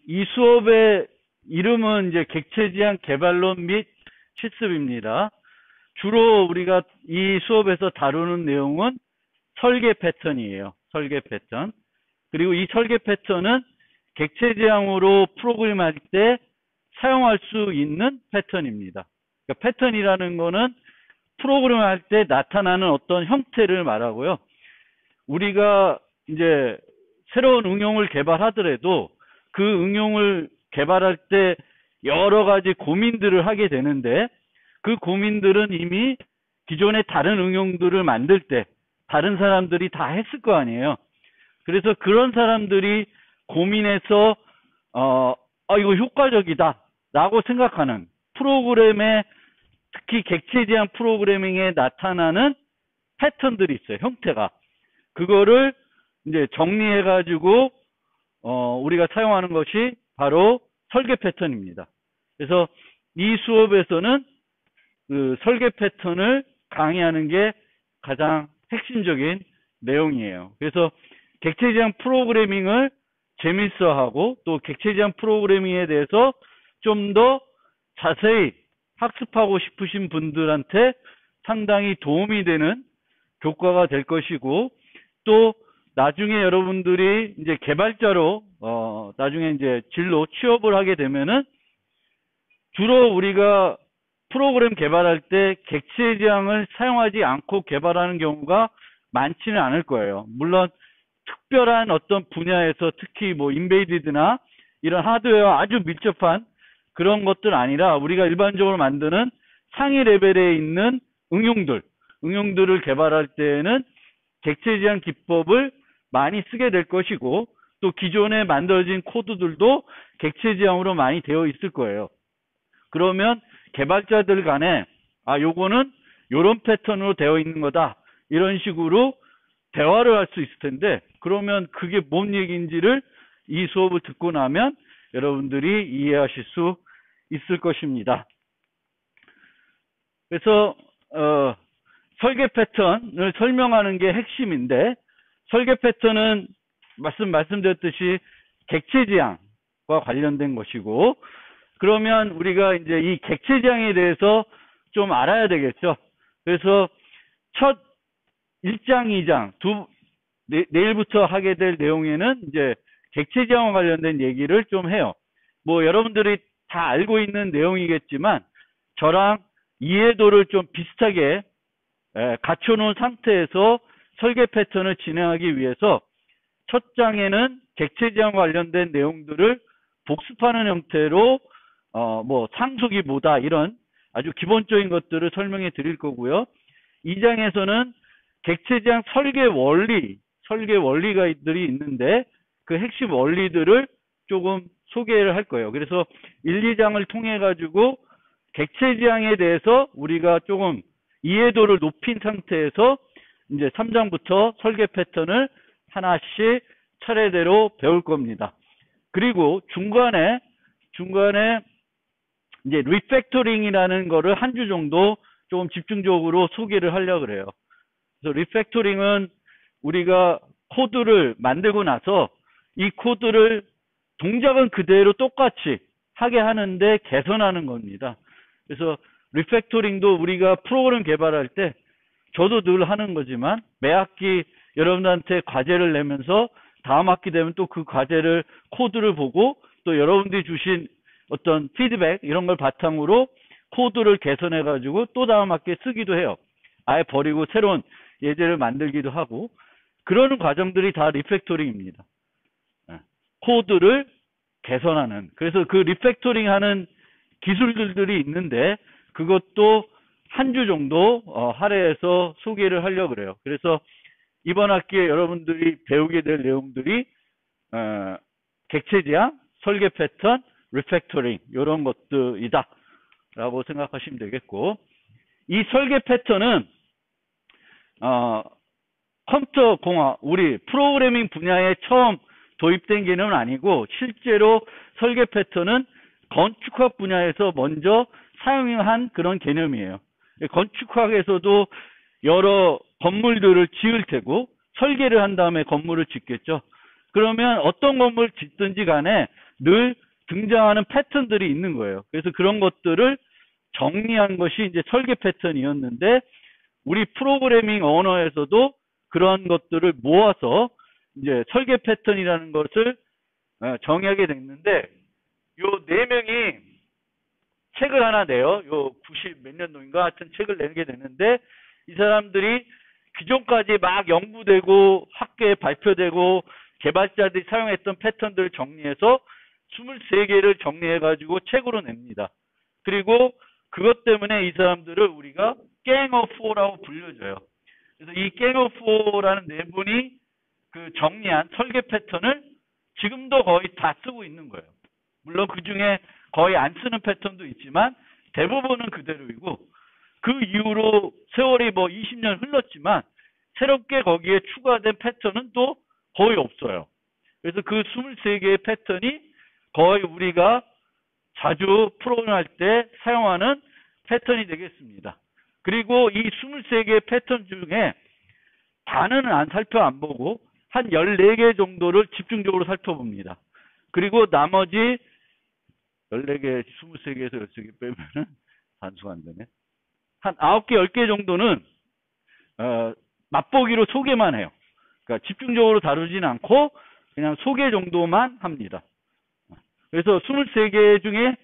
이 수업의 이름은 이제 객체지향 개발론 및 실습입니다. 주로 우리가 이 수업에서 다루는 내용은 설계 패턴이에요. 설계 패턴. 그리고 이 설계 패턴은 객체지향으로 프로그램할 때 사용할 수 있는 패턴입니다. 그러니까 패턴이라는 거는 프로그램할 때 나타나는 어떤 형태를 말하고요. 우리가 이제 새로운 응용을 개발하더라도 그 응용을 개발할 때 여러 가지 고민들을 하게 되는데 그 고민들은 이미 기존의 다른 응용들을 만들 때 다른 사람들이 다 했을 거 아니에요. 그래서 그런 사람들이 고민해서 이거 효과적이다 라고 생각하는 프로그램에 특히 객체지향 프로그래밍에 나타나는 패턴들이 있어요. 형태가. 그거를 이제 정리해가지고 우리가 사용하는 것이 바로 설계 패턴입니다. 그래서 이 수업에서는 그 설계 패턴을 강의하는 게 가장 핵심적인 내용이에요. 그래서 객체지향 프로그래밍을 재밌어하고 또 객체지향 프로그래밍에 대해서 좀 더 자세히 학습하고 싶으신 분들한테 상당히 도움이 되는 교과가 될 것이고, 또 나중에 여러분들이 이제 개발자로 나중에 이제 진로 취업을 하게 되면은 주로 우리가 프로그램 개발할 때 객체지향을 사용하지 않고 개발하는 경우가 많지는 않을 거예요. 물론 특별한 어떤 분야에서 특히 뭐 인베이디드나 이런 하드웨어와 아주 밀접한 그런 것들 아니라 우리가 일반적으로 만드는 상위 레벨에 있는 응용들을 개발할 때에는 객체지향 기법을 많이 쓰게 될 것이고, 또 기존에 만들어진 코드들도 객체지향으로 많이 되어 있을 거예요. 그러면 개발자들 간에 요거는 요런 패턴으로 되어 있는 거다 이런 식으로 대화를 할 수 있을 텐데, 그러면 그게 뭔 얘기인지를 이 수업을 듣고 나면 여러분들이 이해하실 수 있을 것입니다. 그래서 설계 패턴을 설명하는 게 핵심인데, 설계 패턴은 말씀드렸듯이 객체지향과 관련된 것이고, 그러면 우리가 이제 이 객체지향에 대해서 좀 알아야 되겠죠. 그래서 첫 1장, 2장, 내일부터 하게 될 내용에는 이제 객체지향과 관련된 얘기를 좀 해요. 뭐 여러분들이 다 알고 있는 내용이겠지만 저랑 이해도를 좀 비슷하게 갖춰놓은 상태에서 설계 패턴을 진행하기 위해서 첫 장에는 객체지향과 관련된 내용들을 복습하는 형태로 뭐 상속이 뭐다 이런 아주 기본적인 것들을 설명해 드릴 거고요. 2장에서는 객체지향 설계 원리들이 있는데 그 핵심 원리들을 조금 소개를 할 거예요. 그래서 1, 2장을 통해 가지고 객체지향에 대해서 우리가 조금 이해도를 높인 상태에서 이제 3장부터 설계 패턴을 하나씩 차례대로 배울 겁니다. 그리고 중간에 이제 리팩토링이라는 거를 한 주 정도 조금 집중적으로 소개를 하려고 그래요. 그래서 리팩토링은 우리가 코드를 만들고 나서 이 코드를 동작은 그대로 똑같이 하게 하는데 개선하는 겁니다. 그래서 리팩토링도 우리가 프로그램 개발할 때 저도 늘 하는 거지만 매 학기 여러분들한테 과제를 내면서 다음 학기 되면 또 그 과제를 코드를 보고 또 여러분들이 주신 어떤 피드백 이런 걸 바탕으로 코드를 개선해 가지고 또 다음 학기에 쓰기도 해요. 아예 버리고 새로운 예제를 만들기도 하고, 그러는 과정들이 다 리팩토링입니다. 코드를 개선하는. 그래서 그 리팩토링 하는 기술들이 있는데 그것도 한 주 정도 할애해서 소개를 하려고 그래요. 그래서 이번 학기에 여러분들이 배우게 될 내용들이 객체지향, 설계 패턴, 리팩토링 이런 것들이다 라고 생각하시면 되겠고, 이 설계 패턴은 컴퓨터 공학, 우리 프로그래밍 분야에 처음 도입된 개념은 아니고 실제로 설계 패턴은 건축학 분야에서 먼저 사용한 그런 개념이에요. 건축학에서도 여러 건물들을 지을 테고 설계를 한 다음에 건물을 짓겠죠. 그러면 어떤 건물을 짓든지 간에 늘 등장하는 패턴들이 있는 거예요. 그래서 그런 것들을 정리한 것이 이제 설계 패턴이었는데, 우리 프로그래밍 언어에서도 그런 것들을 모아서 이제 설계 패턴이라는 것을 정의하게 됐는데, 요 네 명이 책을 하나 내요. 요 90 몇 년도인가 하여튼 책을 내게 되는데, 이 사람들이 기존까지 막 연구되고 학계에 발표되고 개발자들이 사용했던 패턴들을 정리해서 23개를 정리해가지고 책으로 냅니다. 그리고 그것 때문에 이 사람들을 우리가 Gang of Four라고 불려줘요. 그래서 이 Gang of Four라는 네 분이 그 정리한 설계 패턴을 지금도 거의 다 쓰고 있는 거예요. 물론 그 중에 거의 안 쓰는 패턴도 있지만 대부분은 그대로이고, 그 이후로 세월이 뭐 20년 흘렀지만 새롭게 거기에 추가된 패턴은 또 거의 없어요. 그래서 그 23개의 패턴이 거의 우리가 자주 프로그램할 때 사용하는 패턴이 되겠습니다. 그리고 이 23개의 패턴 중에 다는 안 보고 한 14개 정도를 집중적으로 살펴봅니다. 그리고 나머지 14개, 23개에서 13개 빼면은 단수가 안 되네. 한 9개, 10개 정도는 맛보기로 소개만 해요. 그러니까 집중적으로 다루지는 않고 그냥 소개 정도만 합니다. 그래서 23개 중에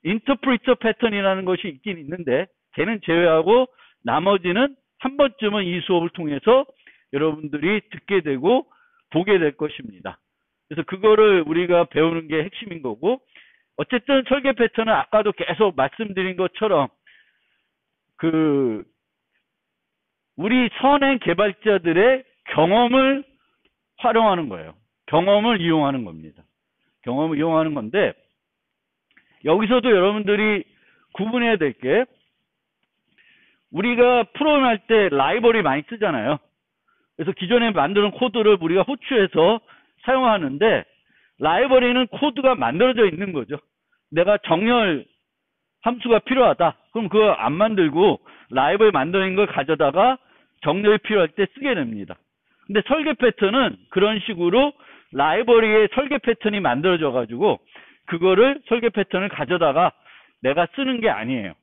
인터프리터 패턴이라는 것이 있긴 있는데, 걔는 제외하고 나머지는 한 번쯤은 이 수업을 통해서 여러분들이 듣게 되고 보게 될 것입니다. 그래서 그거를 우리가 배우는 게 핵심인 거고, 어쨌든 설계 패턴은 아까도 계속 말씀드린 것처럼 우리 선행 개발자들의 경험을 활용하는 거예요. 경험을 이용하는 겁니다. 경험을 이용하는 건데, 여기서도 여러분들이 구분해야 될 게, 우리가 프로그램 할 때 라이브러리 많이 쓰잖아요. 그래서 기존에 만드는 코드를 우리가 호출해서 사용하는데, 라이브러리는 코드가 만들어져 있는 거죠. 내가 정렬 함수가 필요하다. 그럼 그거 안 만들고 라이브러리 만드는 걸 가져다가 정렬이 필요할 때 쓰게 됩니다. 근데 설계 패턴은 그런 식으로 라이브러리에 설계 패턴이 만들어져 가지고 그거를 설계 패턴을 가져다가 내가 쓰는 게 아니에요.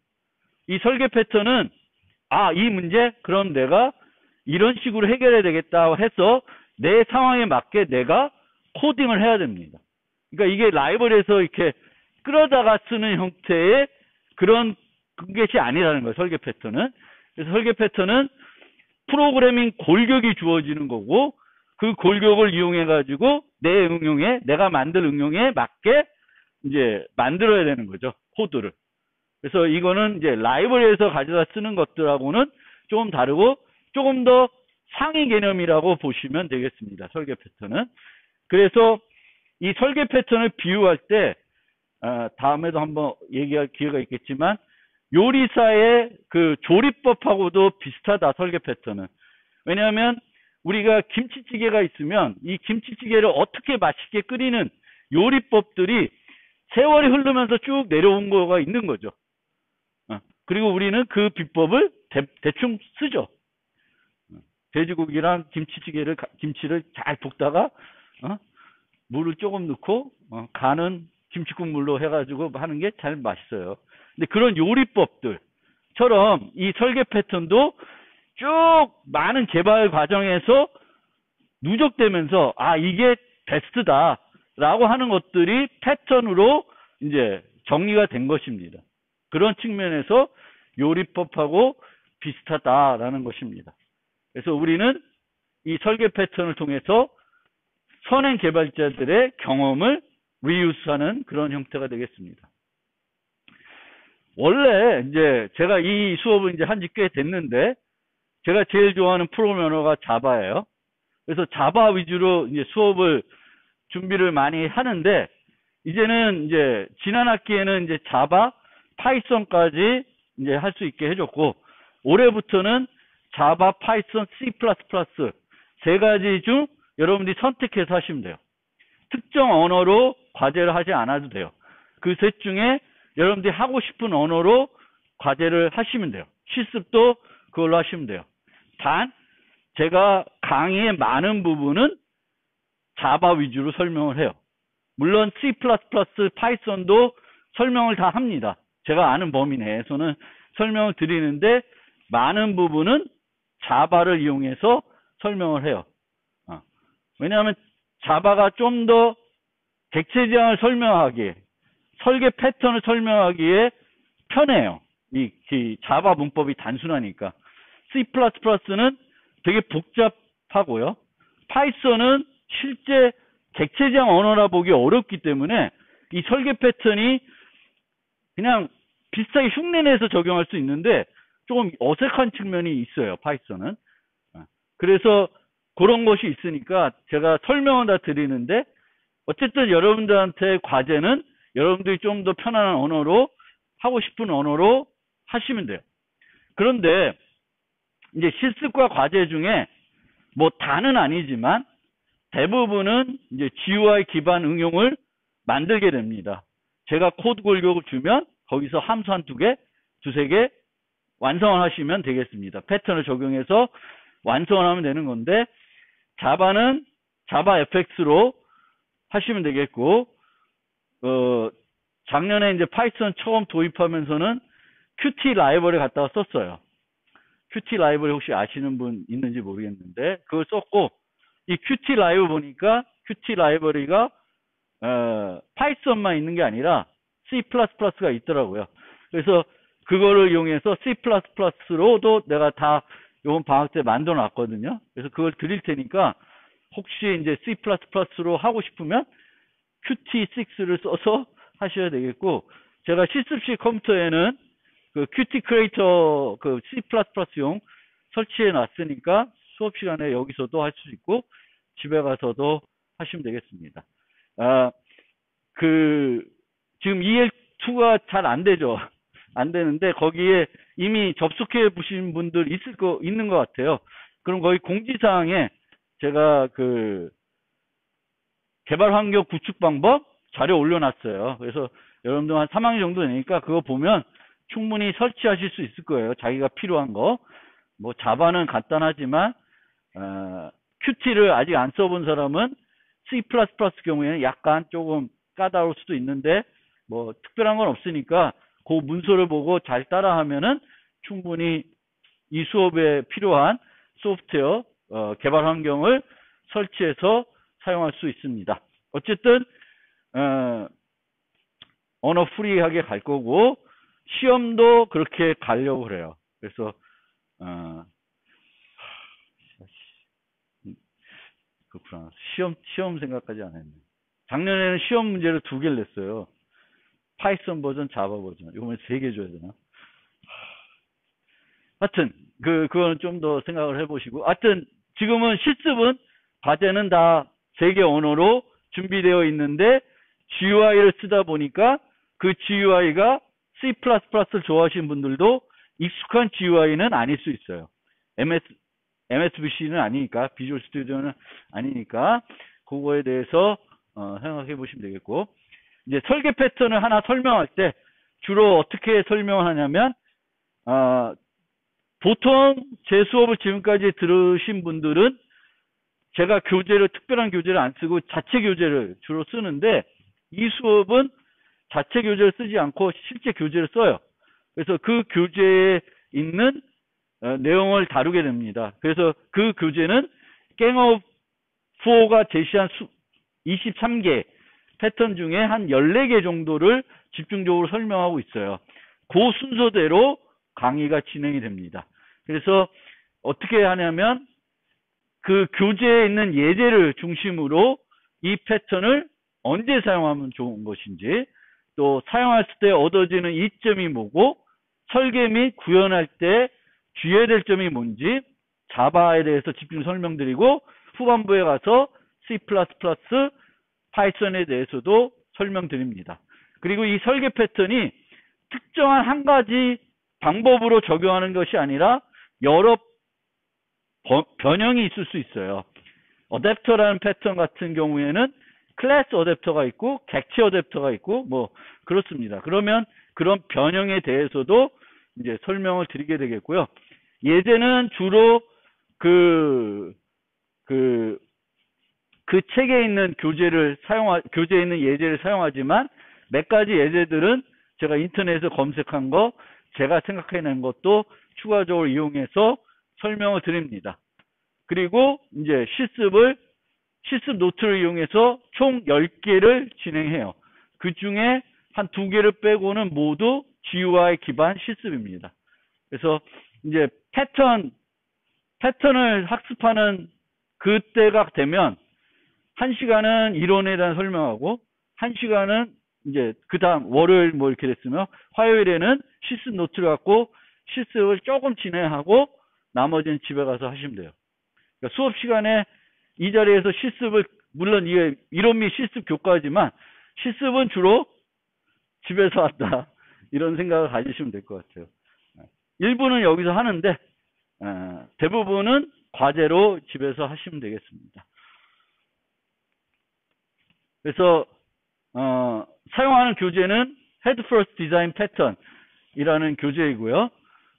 이 설계 패턴은 이 문제? 그럼 내가 이런 식으로 해결해야 되겠다 해서 내 상황에 맞게 내가 코딩을 해야 됩니다. 그러니까 이게 라이브러리에서 이렇게 끌어다가 쓰는 형태의 그런 것이 아니라는 거예요. 설계 패턴은. 그래서 설계 패턴은 프로그래밍 골격이 주어지는 거고, 그 골격을 이용해 가지고 내 응용에, 내가 만들 응용에 맞게 이제 만들어야 되는 거죠. 코드를. 그래서 이거는 이제 라이브러리에서 가져다 쓰는 것들하고는 조금 다르고 조금 더 상위 개념이라고 보시면 되겠습니다. 설계 패턴은. 그래서 이 설계 패턴을 비유할 때 다음에도 한번 얘기할 기회가 있겠지만, 요리사의 그 조리법하고도 비슷하다, 설계 패턴은. 왜냐하면 우리가 김치찌개가 있으면 이 김치찌개를 어떻게 맛있게 끓이는 요리법들이 세월이 흐르면서 쭉 내려온 거가 있는 거죠. 그리고 우리는 그 비법을 대충 쓰죠. 돼지고기랑 김치를 잘 볶다가 물을 조금 넣고 간은 김치국물로 해가지고 하는 게 잘 맛있어요. 근데 그런 요리법들처럼 이 설계 패턴도 쭉 많은 개발 과정에서 누적되면서 이게 베스트다라고 하는 것들이 패턴으로 이제 정리가 된 것입니다. 그런 측면에서 요리법하고 비슷하다라는 것입니다. 그래서 우리는 이 설계 패턴을 통해서 선행 개발자들의 경험을 리유스하는 그런 형태가 되겠습니다. 원래 이제 제가 이 수업을 이제 한지 꽤 됐는데, 제가 제일 좋아하는 프로그래밍 언어가 자바예요. 그래서 자바 위주로 이제 수업을 준비를 많이 하는데, 이제는 이제 지난 학기에는 이제 자바, 파이썬까지 이제 할 수 있게 해줬고, 올해부터는 자바, 파이썬, C++ 세 가지 중 여러분들이 선택해서 하시면 돼요. 특정 언어로 과제를 하지 않아도 돼요. 그 셋 중에 여러분들이 하고 싶은 언어로 과제를 하시면 돼요. 실습도 그걸로 하시면 돼요. 단 제가 강의의 많은 부분은 자바 위주로 설명을 해요. 물론 C++, 파이썬도 설명을 다 합니다. 제가 아는 범위 내에서는 설명을 드리는데 많은 부분은 자바를 이용해서 설명을 해요. 왜냐하면 자바가 좀 더 객체 지향을 설명하기에, 설계 패턴을 설명하기에 편해요. 이 자바 문법이 단순하니까. C++는 되게 복잡하고요. 파이썬은 실제 객체 지향 언어라 보기 어렵기 때문에 이 설계 패턴이 그냥 비슷하게 흉내내서 적용할 수 있는데 조금 어색한 측면이 있어요. 파이썬은. 그래서 그런 것이 있으니까 제가 설명은 다 드리는데 어쨌든 여러분들한테 과제는 여러분들이 좀 더 편안한 언어로 하고 싶은 언어로 하시면 돼요. 그런데 이제 실습과 과제 중에 뭐 다는 아니지만 대부분은 이제 GUI 기반 응용을 만들게 됩니다. 제가 코드 골격을 주면 거기서 함수 한두 개, 두세 개 완성을 하시면 되겠습니다. 패턴을 적용해서 완성을 하면 되는 건데 자바는 자바 FX로 하시면 되겠고 작년에 이제 파이썬 처음 도입하면서는 Qt 라이브러리 갖다가 썼어요. Qt 라이브러리 혹시 아시는 분 있는지 모르겠는데 그걸 썼고 이 Qt 라이브 보니까 Qt 라이브러리가 파이썬만 있는 게 아니라 C++가 있더라고요. 그래서 그거를 이용해서 C++로도 내가 다 이번 방학 때 만들어 놨거든요. 그래서 그걸 드릴 테니까 혹시 이제 C++로 하고 싶으면 Qt6를 써서 하셔야 되겠고 제가 실습실 컴퓨터에는 그 Qt 크리에이터 그 C++용 설치해 놨으니까 수업 시간에 여기서도 할 수 있고 집에 가서도 하시면 되겠습니다. 지금 EL2가 잘 안 되죠. 안 되는데 거기에 이미 접속해 보신 분들 있는 것 같아요. 그럼 거기 공지사항에 제가 그 개발 환경 구축 방법 자료 올려놨어요. 그래서 여러분들 한 3학년 정도 되니까 그거 보면 충분히 설치하실 수 있을 거예요. 자기가 필요한 거. 뭐 자바는 간단하지만 Qt를 아직 안 써본 사람은 C++ 경우에는 약간 조금 까다로울 수도 있는데 뭐 특별한 건 없으니까 그 문서를 보고 잘 따라하면은 충분히 이 수업에 필요한 소프트웨어 개발 환경을 설치해서 사용할 수 있습니다. 어쨌든 언어 프리하게 갈 거고 시험도 그렇게 가려고 그래요. 그래서 그렇구나. 시험 생각까지 안 했네. 작년에는 시험 문제를 2개를 냈어요. 파이썬 버전, 자바 버전. 이번에 3개 줘야 되나? 하여튼 그거는 좀 더 생각을 해보시고 하여튼 지금은 실습은 과제는 다 3개 언어로 준비되어 있는데 GUI를 쓰다 보니까 그 GUI가 C++를 좋아하시는 분들도 익숙한 GUI는 아닐 수 있어요. MSVC는 아니니까, 비주얼 스튜디오는 아니니까 그거에 대해서 생각해 보시면 되겠고 이제 설계 패턴을 하나 설명할 때 주로 어떻게 설명을 하냐면 보통 제 수업을 지금까지 들으신 분들은 제가 특별한 교재를 안 쓰고 자체 교재를 주로 쓰는데 이 수업은 자체 교재를 쓰지 않고 실제 교재를 써요. 그래서 그 교재에 있는 내용을 다루게 됩니다. 그래서 그 교재는 갱업4가 제시한 23개 패턴 중에 한 14개 정도를 집중적으로 설명하고 있어요. 그 순서대로 강의가 진행이 됩니다. 그래서 어떻게 하냐면 그 교재에 있는 예제를 중심으로 이 패턴을 언제 사용하면 좋은 것인지 또 사용할 때 얻어지는 이점이 뭐고 설계 및 구현할 때 주의해야 될 점이 뭔지 자바에 대해서 집중 설명드리고 후반부에 가서 C++, 파이썬에 대해서도 설명드립니다. 그리고 이 설계 패턴이 특정한 한 가지 방법으로 적용하는 것이 아니라 여러 변형이 있을 수 있어요. 어댑터라는 패턴 같은 경우에는 클래스 어댑터가 있고 객체 어댑터가 있고 뭐 그렇습니다. 그러면 그런 변형에 대해서도 이제 설명을 드리게 되겠고요. 예제는 주로 그 책에 있는 교재에 있는 예제를 사용하지만 몇 가지 예제들은 제가 인터넷에서 검색한 거, 제가 생각해낸 것도 추가적으로 이용해서 설명을 드립니다. 그리고 이제 실습 노트를 이용해서 총 10개를 진행해요. 그 중에 한 2개를 빼고는 모두 GUI 기반 실습입니다. 그래서 이제 패턴을 학습하는 그때가 되면 1시간은 이론에 대한 설명하고 1시간은 이제 그 다음 월요일 뭐 이렇게 됐으면 화요일에는 실습 노트를 갖고 실습을 조금 진행하고 나머지는 집에 가서 하시면 돼요. 그러니까 수업 시간에 이 자리에서 실습을, 물론 이게 이론 및 실습 교과지만 실습은 주로 집에서 한다, 이런 생각을 가지시면 될 것 같아요. 일부는 여기서 하는데 대부분은 과제로 집에서 하시면 되겠습니다. 그래서 사용하는 교재는 Head First Design Pattern 이라는 교재이고요.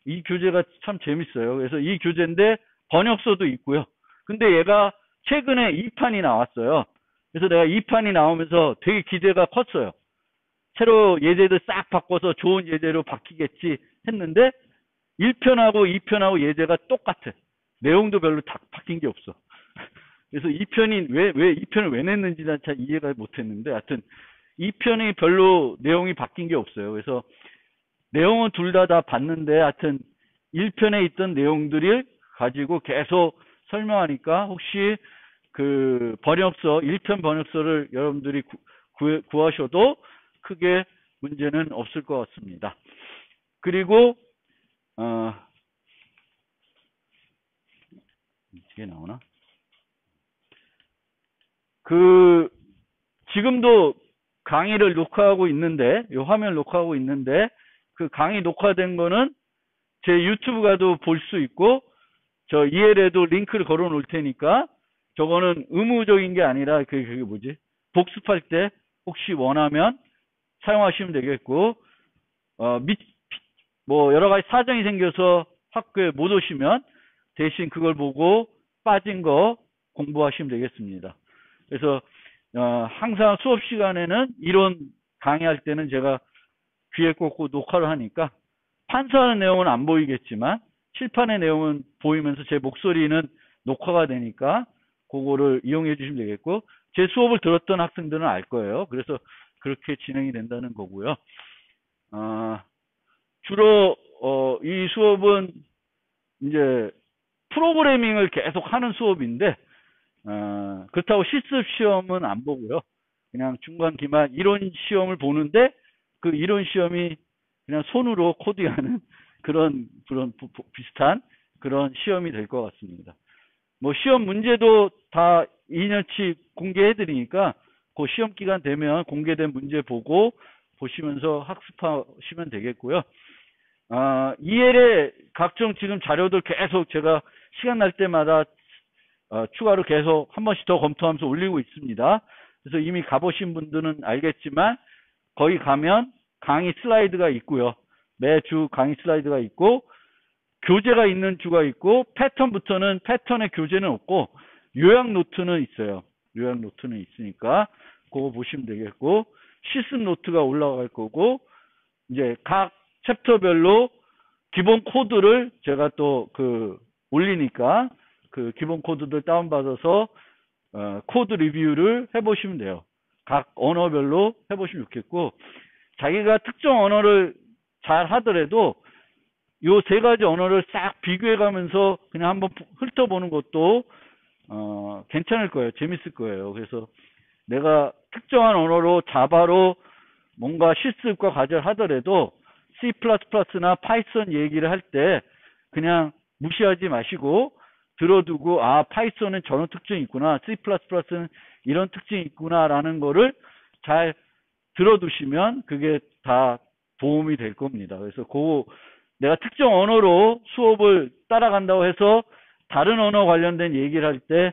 이 교재가 참 재밌어요. 그래서 이 교재인데 번역서도 있고요. 근데 얘가 최근에 2판이 나왔어요. 그래서 내가 2판이 나오면서 되게 기대가 컸어요. 새로 예제들 싹 바꿔서 좋은 예제로 바뀌겠지 했는데 1편하고 2편하고 예제가 똑같아. 내용도 별로 다 바뀐 게 없어. 그래서 2편이 왜 2편을 왜 냈는지 난 잘 이해가 못했는데, 하여튼 2편이 별로 내용이 바뀐 게 없어요. 그래서 내용은 둘 다 봤는데, 하여튼 1편에 있던 내용들을 가지고 계속 설명하니까 혹시 그 번역서, 1편 번역서를 여러분들이 구하셔도 크게 문제는 없을 것 같습니다. 그리고 이게 나오나? 지금도 강의를 녹화하고 있는데, 이 화면을 녹화하고 있는데, 그 강의 녹화된 거는 제 유튜브 가도 볼 수 있고, 저 EL에도 링크를 걸어 놓을 테니까, 저거는 의무적인 게 아니라, 그게 뭐지? 복습할 때 혹시 원하면 사용하시면 되겠고, 뭐 여러 가지 사정이 생겨서 학교에 못 오시면 대신 그걸 보고 빠진 거 공부하시면 되겠습니다. 그래서 항상 수업 시간에는 이론 강의할 때는 제가 귀에 꽂고 녹화를 하니까 판서하는 내용은 안 보이겠지만 칠판의 내용은 보이면서 제 목소리는 녹화가 되니까 그거를 이용해 주시면 되겠고, 제 수업을 들었던 학생들은 알 거예요. 그래서 그렇게 진행이 된다는 거고요. 주로 이 수업은 이제 프로그래밍을 계속 하는 수업인데, 그렇다고 실습 시험은 안 보고요. 그냥 중간 기말 이론 시험을 보는데, 그 이론 시험이 그냥 손으로 코딩하는 그런 비슷한 그런 시험이 될 것 같습니다. 뭐 시험 문제도 다 2년치 공개해 드리니까 그 시험 기간 되면 공개된 문제 보고 보시면서 학습하시면 되겠고요. EL의 각종 지금 자료들 계속 제가 시간 날 때마다 추가로 계속 한 번씩 더 검토하면서 올리고 있습니다. 그래서 이미 가보신 분들은 알겠지만 거기 가면 강의 슬라이드가 있고요. 매주 강의 슬라이드가 있고, 교재가 있는 주가 있고, 패턴부터는 패턴의 교재는 없고 요약 노트는 있어요. 요약 노트는 있으니까 그거 보시면 되겠고, 실습 노트가 올라갈 거고, 이제 각 챕터별로 기본 코드를 제가 또 올리니까 그 기본 코드들 다운받아서 코드 리뷰를 해보시면 돼요. 각 언어별로 해보시면 좋겠고, 자기가 특정 언어를 잘 하더라도 요 3가지 언어를 싹 비교해 가면서 그냥 한번 훑어보는 것도 괜찮을 거예요. 재밌을 거예요. 그래서 내가 특정한 언어로 자바로 뭔가 실습과 과제를 하더라도 C++나 파이썬 얘기를 할 때 그냥 무시하지 마시고 들어두고, 파이썬은 저런 특징이 있구나, C++는 이런 특징이 있구나 라는 거를 잘 들어두시면 그게 다 도움이 될 겁니다. 그래서 내가 특정 언어로 수업을 따라간다고 해서 다른 언어 관련된 얘기를 할 때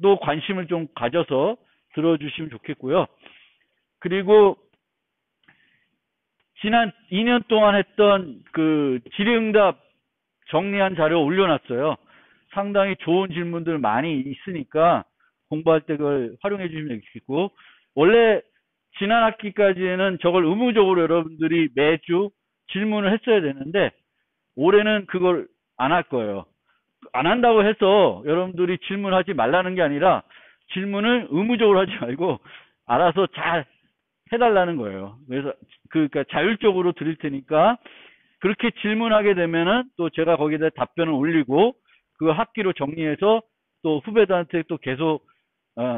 또 관심을 좀 가져서 들어주시면 좋겠고요. 그리고 지난 2년 동안 했던 그 질의응답 정리한 자료 올려놨어요. 상당히 좋은 질문들 많이 있으니까 공부할 때 그걸 활용해 주시면 되겠고, 원래 지난 학기까지는 저걸 의무적으로 여러분들이 매주 질문을 했어야 되는데, 올해는 그걸 안 할 거예요. 안 한다고 해서 여러분들이 질문하지 말라는 게 아니라, 질문을 의무적으로 하지 말고 알아서 잘 해달라는 거예요. 그래서 그러니까 자율적으로 드릴 테니까, 그렇게 질문하게 되면은 또 제가 거기다 답변을 올리고 그 학기로 정리해서 또 후배들한테 또 계속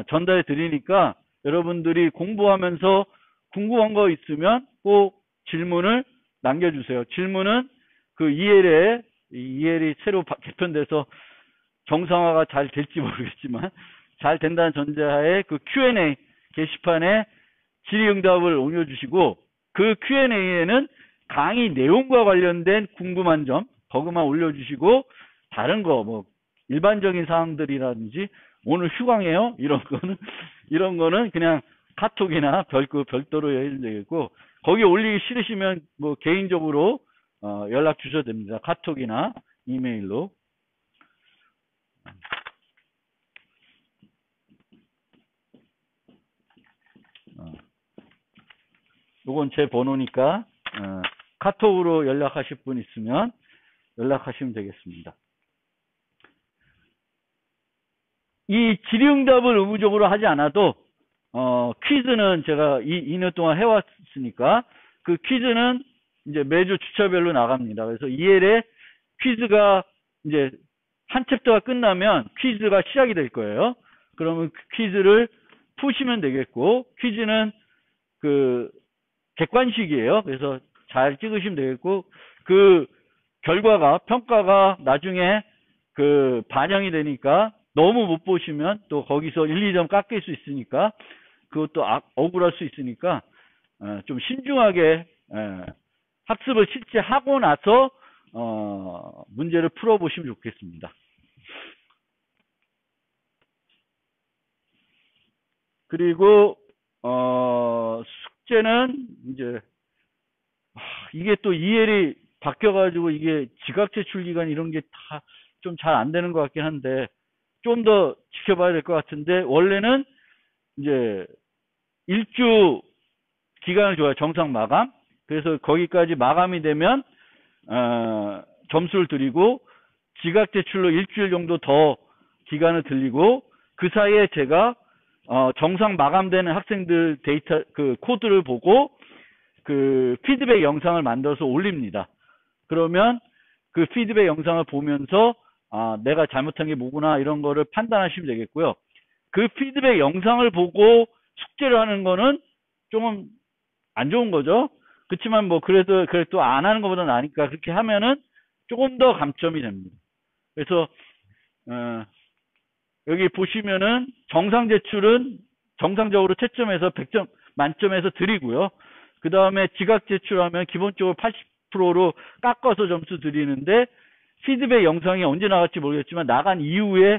전달해 드리니까, 여러분들이 공부하면서 궁금한 거 있으면 꼭 질문을 남겨주세요. 질문은 그 EL이 새로 개편돼서 정상화가 잘 될지 모르겠지만 잘 된다는 전제하에 그 Q&A 게시판에 질의응답을 올려주시고, 그 Q&A에는 강의 내용과 관련된 궁금한 점 거기만 올려주시고, 다른 거 뭐 일반적인 사항들이라든지 오늘 휴강해요 이런 거는 그냥 카톡이나 별도로 해주면 되겠고, 거기 올리기 싫으시면 뭐 개인적으로 연락 주셔도 됩니다. 카톡이나 이메일로. 요건 제 번호니까 카톡으로 연락하실 분 있으면 연락하시면 되겠습니다. 이 질의응답을 의무적으로 하지 않아도 퀴즈는 제가 2년 동안 해왔으니까 그 퀴즈는 이제 매주 주차별로 나갑니다. 그래서 EL에 퀴즈가 이제 한 챕터가 끝나면 퀴즈가 시작이 될 거예요. 그러면 그 퀴즈를 푸시면 되겠고, 퀴즈는 그 객관식이에요. 그래서 잘 찍으시면 되겠고, 그 결과가 평가가 나중에 그 반영이 되니까 너무 못 보시면 또 거기서 1, 2점 깎일 수 있으니까, 그것도 억울할 수 있으니까 좀 신중하게 학습을 실제 하고 나서 문제를 풀어보시면 좋겠습니다. 그리고 숙제는 이제 이게 또 EL이 바뀌어가지고 이게 지각 제출 기간 이런 게 다 좀 잘 안 되는 것 같긴 한데, 좀 더 지켜봐야 될 것 같은데, 원래는 이제 1주 기간을 줘요. 정상 마감. 그래서 거기까지 마감이 되면 점수를 드리고, 지각 제출로 일주일 정도 더 기간을 들리고, 그 사이에 제가 정상 마감되는 학생들 데이터 그 코드를 보고 그 피드백 영상을 만들어서 올립니다. 그러면 그 피드백 영상을 보면서 내가 잘못한 게 뭐구나 이런 거를 판단하시면 되겠고요. 그 피드백 영상을 보고 숙제를 하는 거는 조금 안 좋은 거죠. 그렇지만 뭐 그래도 안 하는 것보다 나으니까 그렇게 하면은 조금 더 감점이 됩니다. 그래서 여기 보시면은 정상 제출은 정상적으로 채점해서 100점 만점에서 드리고요. 그 다음에 지각 제출하면 기본적으로 80%로 깎아서 점수 드리는데, 피드백 영상이 언제 나갈지 모르겠지만 나간 이후에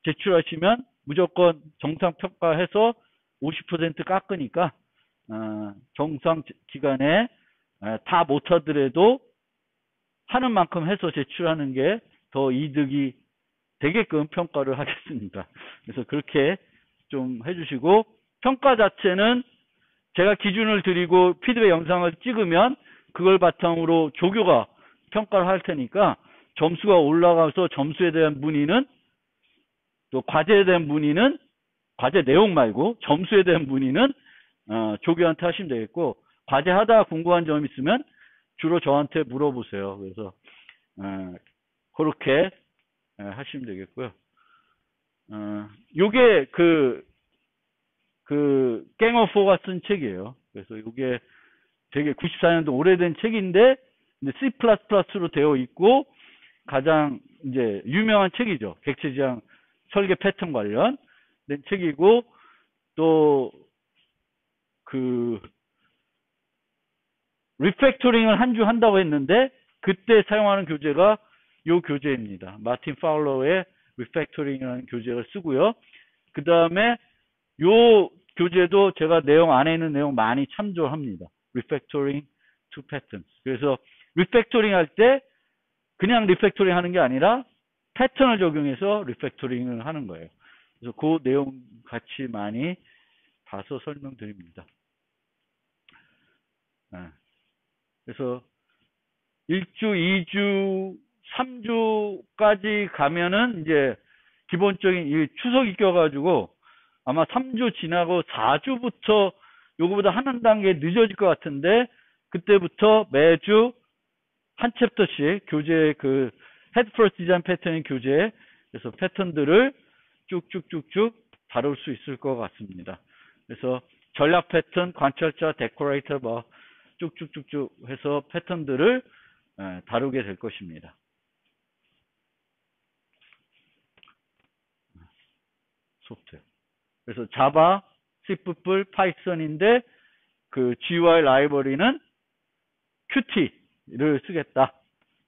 제출하시면 무조건 정상 평가해서 50% 깎으니까 정상 기간에 다 못하더라도 하는 만큼 해서 제출하는 게 더 이득이 되게끔 평가를 하겠습니다. 그래서 그렇게 좀 해주시고, 평가 자체는 제가 기준을 드리고 피드백 영상을 찍으면 그걸 바탕으로 조교가 평가를 할 테니까, 점수가 올라가서 점수에 대한 문의는, 또 과제에 대한 문의는 과제 내용 말고 점수에 대한 문의는 조교한테 하시면 되겠고, 과제 하다가 궁금한 점 있으면 주로 저한테 물어보세요. 그래서 그렇게 하시면 되겠고요. 요게 갱어포가 쓴 책이에요. 그래서 요게 되게 94년도 오래된 책인데 C++로 되어 있고, 가장 이제 유명한 책이죠. 객체지향 설계 패턴 관련된 책이고, 또 리팩토링을 한 주 한다고 했는데 그때 사용하는 교재가 요 교재입니다. 마틴 파울러의 리팩토링이라는 교재를 쓰고요. 그 다음에 요 교재도 제가 안에 있는 내용 많이 참조합니다. Refactoring to Patterns. 그래서 리팩토링 할 때 그냥 리팩토링 하는 게 아니라 패턴을 적용해서 리팩토링을 하는 거예요. 그래서 그 내용 같이 많이 봐서 설명드립니다. 그래서 1주, 2주, 3주까지 가면은 이제 기본적인 이 추석이 껴가지고 아마 3주 지나고 4주부터 요거보다 한 단계 늦어질 것 같은데 그때부터 매주 한 챕터씩 교재 그 헤드 퍼스트 디자인 패턴의 교재 그래서 패턴들을 쭉쭉쭉쭉 다룰 수 있을 것 같습니다. 그래서 전략 패턴, 관찰자, 데코레이터 뭐 쭉쭉쭉쭉 해서 패턴들을 다루게 될 것입니다. 소프트웨어. 그래서 자바, C++, 파이썬인데 그 GUI 라이브러리는 Qt를 쓰겠다.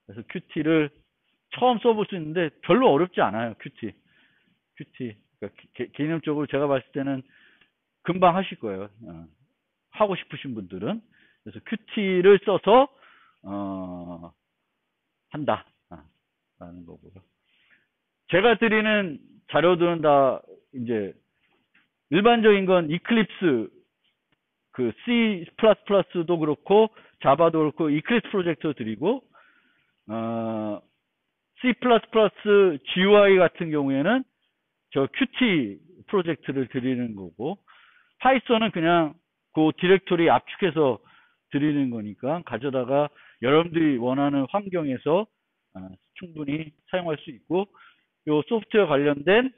그래서 Qt를 처음 써볼 수 있는데 별로 어렵지 않아요. Qt. 그러니까 개념적으로 제가 봤을 때는 금방 하실 거예요. 하고 싶으신 분들은. 그래서 Qt를 써서 한다. 라는 거고요. 제가 드리는 자료들은 다 이제 일반적인 건 이클립스 그 C++도 그렇고 자바도 그렇고 이클립스 프로젝트 드리고 C++ GUI 같은 경우에는 저 Qt 프로젝트를 드리는 거고 파이썬은 그냥 그 디렉토리 압축해서 드리는 거니까 가져다가 여러분들이 원하는 환경에서 충분히 사용할 수 있고 요 소프트웨어 관련된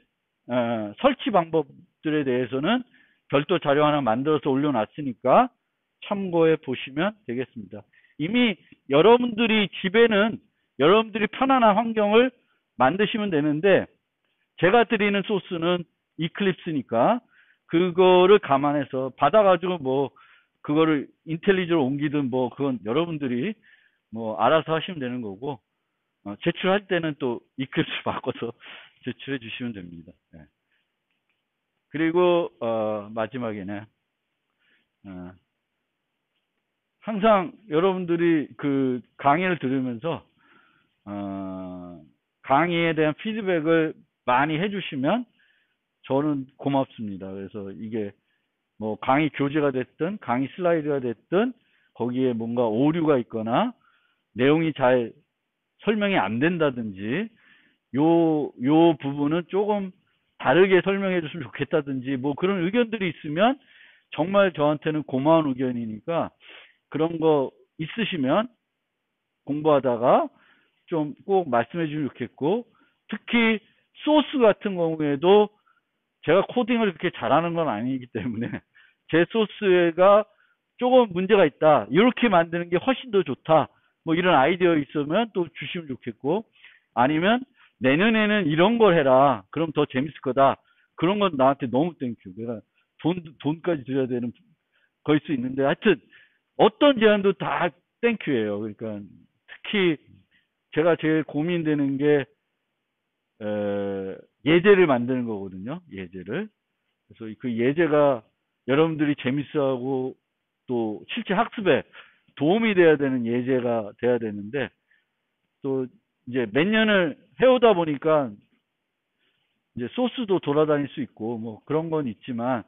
설치 방법들에 대해서는 별도 자료 하나 만들어서 올려놨으니까 참고해 보시면 되겠습니다. 이미 여러분들이 집에는 여러분들이 편안한 환경을 만드시면 되는데 제가 드리는 소스는 이클립스니까 그거를 감안해서 받아가지고 뭐 그거를 인텔리저로 옮기든 뭐 그건 여러분들이 뭐 알아서 하시면 되는 거고 제출할 때는 또 이클립스 바꿔서 제출해 주시면 됩니다. 네. 그리고 마지막에는 항상 여러분들이 그 강의를 들으면서 강의에 대한 피드백을 많이 해주시면 저는 고맙습니다. 그래서 이게 뭐 강의 교재가 됐든 강의 슬라이드가 됐든 거기에 뭔가 오류가 있거나 내용이 잘 설명이 안 된다든지 요 부분은 조금 다르게 설명해 줬으면 좋겠다든지 뭐 그런 의견들이 있으면 정말 저한테는 고마운 의견이니까 그런 거 있으시면 공부하다가 좀 꼭 말씀해 주시면 좋겠고 특히 소스 같은 경우에도 제가 코딩을 그렇게 잘하는 건 아니기 때문에 제 소스가 조금 문제가 있다. 이렇게 만드는 게 훨씬 더 좋다. 뭐 이런 아이디어 있으면 또 주시면 좋겠고 아니면 내년에는 이런 걸 해라. 그럼 더 재밌을 거다. 그런 건 나한테 너무 땡큐. 내가 돈까지 드려야 되는 거일 수 있는데 하여튼 어떤 제안도 다 땡큐예요. 그러니까 특히 제가 제일 고민되는 게 예제를 만드는 거거든요. 예제를. 그래서 그 예제가 여러분들이 재밌어하고 또 실제 학습에 도움이 돼야 되는 예제가 돼야 되는데 또 이제 몇 년을 해오다 보니까 이제 소스도 돌아다닐 수 있고 뭐 그런 건 있지만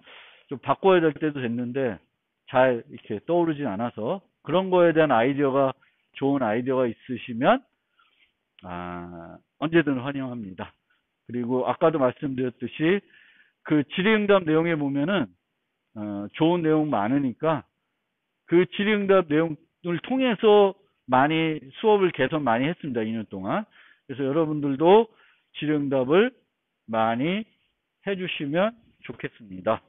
좀 바꿔야 될 때도 됐는데 잘 이렇게 떠오르진 않아서 그런 거에 대한 아이디어가 좋은 아이디어가 있으시면 언제든 환영합니다. 그리고 아까도 말씀드렸듯이 그 질의응답 내용에 보면은 좋은 내용 많으니까 그 질의응답 내용을 통해서 많이 수업을 개선 많이 했습니다. 2년 동안. 그래서 여러분들도 질의응답을 많이 해주시면 좋겠습니다.